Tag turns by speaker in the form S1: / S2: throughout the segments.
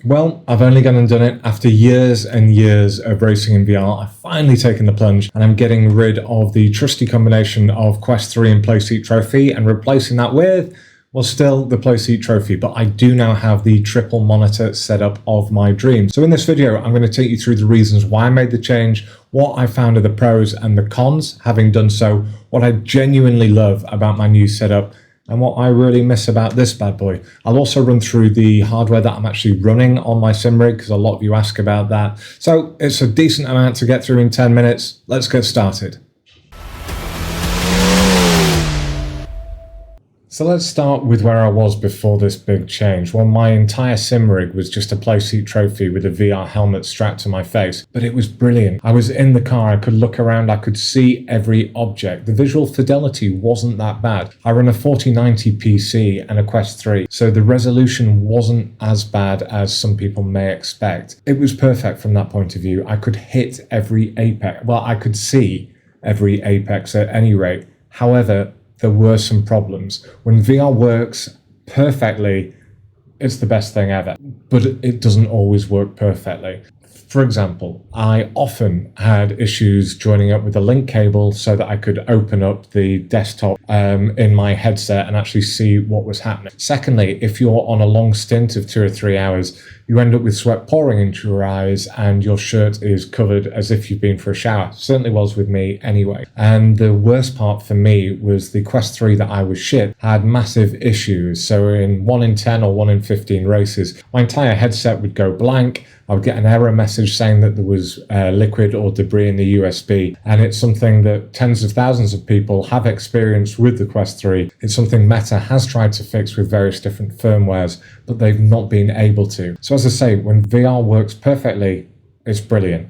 S1: Well, I've only gone and done it after years and years of racing in VR. I've finally taken the plunge and I'm getting rid of the trusty combination of Quest 3 and Playseat Trophy and replacing that with, well, still the Playseat Trophy, but I do now have the triple monitor setup of my dreams. So in this video, I'm going to take you through the reasons why I made the change, what I found are the pros and the cons, having done so, what I genuinely love about my new setup, and what I really miss about this bad boy. I'll also run through the hardware that I'm actually running on my sim rig, because a lot of you ask about that. So it's a decent amount to get through in 10 minutes. Let's get started. So let's start with where I was before this big change. Well, my entire sim rig was just a Playseat Trophy with a VR helmet strapped to my face, but it was brilliant. I was in the car, I could look around, I could see every object. The visual fidelity wasn't that bad. I run a 4090 PC and a Quest 3, so the resolution wasn't as bad as some people may expect. It was perfect from that point of view. I could hit every apex. Well, I could see every apex at any rate. However, there were some problems. When VR works perfectly, it's the best thing ever, but it doesn't always work perfectly. For example, I often had issues joining up with the link cable so that I could open up the desktop in my headset and actually see what was happening. Secondly, if you're on a long stint of 2 or 3 hours, you end up with sweat pouring into your eyes and your shirt is covered as if you've been for a shower. Certainly was with me anyway. And the worst part for me was the Quest 3 that I was shipped had massive issues. So in 1 in 10 or 1 in 15 races, my entire headset would go blank. I would get an error message saying that there was liquid or debris in the USB. And it's something that tens of thousands of people have experienced with the Quest 3. It's something Meta has tried to fix with various different firmwares, but they've not been able to. So as I say, when VR works perfectly, it's brilliant.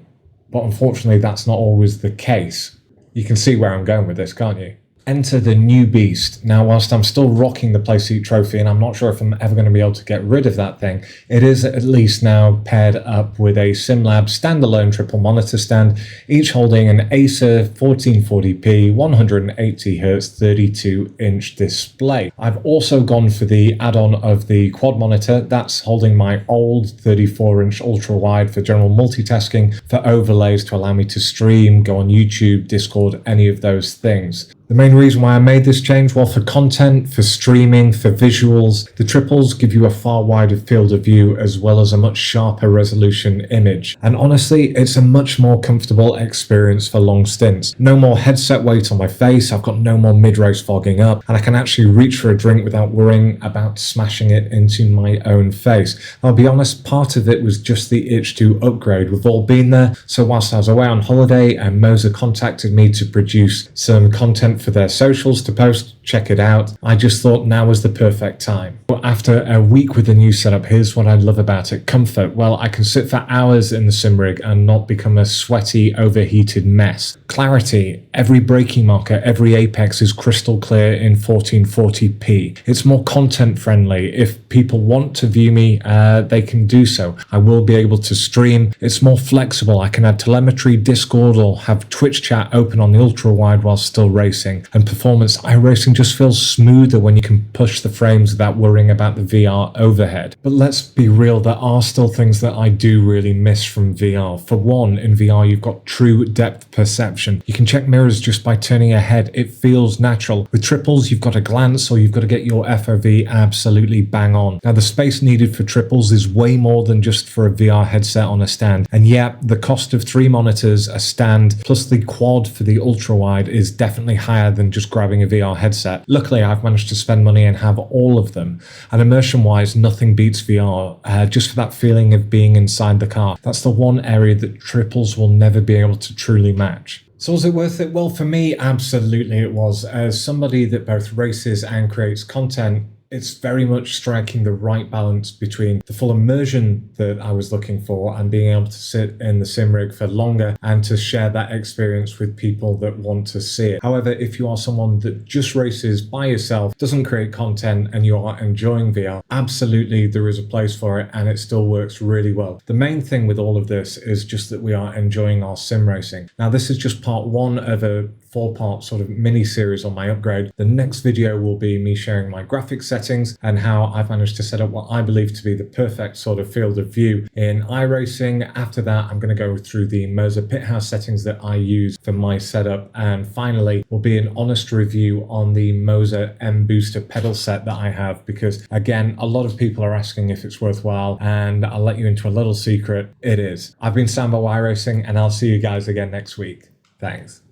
S1: But unfortunately, that's not always the case. You can see where I'm going with this, can't you? Enter the new beast. Now, whilst I'm still rocking the Playseat Trophy, and I'm not sure if I'm ever going to be able to get rid of that thing, it is at least now paired up with a SimLab standalone triple monitor stand, each holding an Acer 1440p 180Hz 32-inch display. I've also gone for the add-on of the quad monitor. That's holding my old 34-inch ultra-wide for general multitasking, for overlays to allow me to stream, go on YouTube, Discord, any of those things. The main reason why I made this change, well, for content, for streaming, for visuals, the triples give you a far wider field of view as well as a much sharper resolution image. And honestly, it's a much more comfortable experience for long stints. No more headset weight on my face, I've got no more mid-race fogging up, and I can actually reach for a drink without worrying about smashing it into my own face. I'll be honest, part of it was just the itch to upgrade. We've all been there, so whilst I was away on holiday and Moza contacted me to produce some content for their socials to post, check it out, I just thought now was the perfect time. But after a week with the new setup, here's what I love about it. Comfort. Well, I can sit for hours in the sim rig and not become a sweaty, overheated mess. Clarity. Every braking marker, every apex is crystal clear in 1440p. It's more content friendly. If people want to view me, they can do so. I will be able to stream. It's more flexible. I can add telemetry, Discord, or have Twitch chat open on the ultra-wide while still racing. And performance, iRacing just feels smoother when you can push the frames without worrying about the VR overhead. But let's be real, there are still things that I do really miss from VR. For one, in VR you've got true depth perception. You can check mirrors just by turning your head. It feels natural. With triples you've got to glance or you've got to get your FOV absolutely bang on. Now the space needed for triples is way more than just for a VR headset on a stand. And yeah, the cost of 3 monitors, a stand, plus the quad for the ultra-wide is definitely higher than just grabbing a VR headset. Luckily, I've managed to spend money and have all of them. And immersion-wise, nothing beats VR, just for that feeling of being inside the car. That's the one area that triples will never be able to truly match. So was it worth it? Well, for me, absolutely it was. As somebody that both races and creates content, it's very much striking the right balance between the full immersion that I was looking for and being able to sit in the sim rig for longer and to share that experience with people that want to see it. However, if you are someone that just races by yourself, doesn't create content, and you are enjoying VR, absolutely there is a place for it and it still works really well. The main thing with all of this is just that we are enjoying our sim racing. Now, this is just part one of a 4-part sort of mini series on my upgrade. The next video will be me sharing my graphics settings and how I've managed to set up what I believe to be the perfect sort of field of view in iRacing. After that, I'm going to go through the Moza Pithouse settings that I use for my setup. And finally, will be an honest review on the Moza mBooster pedal set that I have, because again, a lot of people are asking if it's worthwhile, and I'll let you into a little secret. It is. I've been Sambo iRacing, and I'll see you guys again next week. Thanks.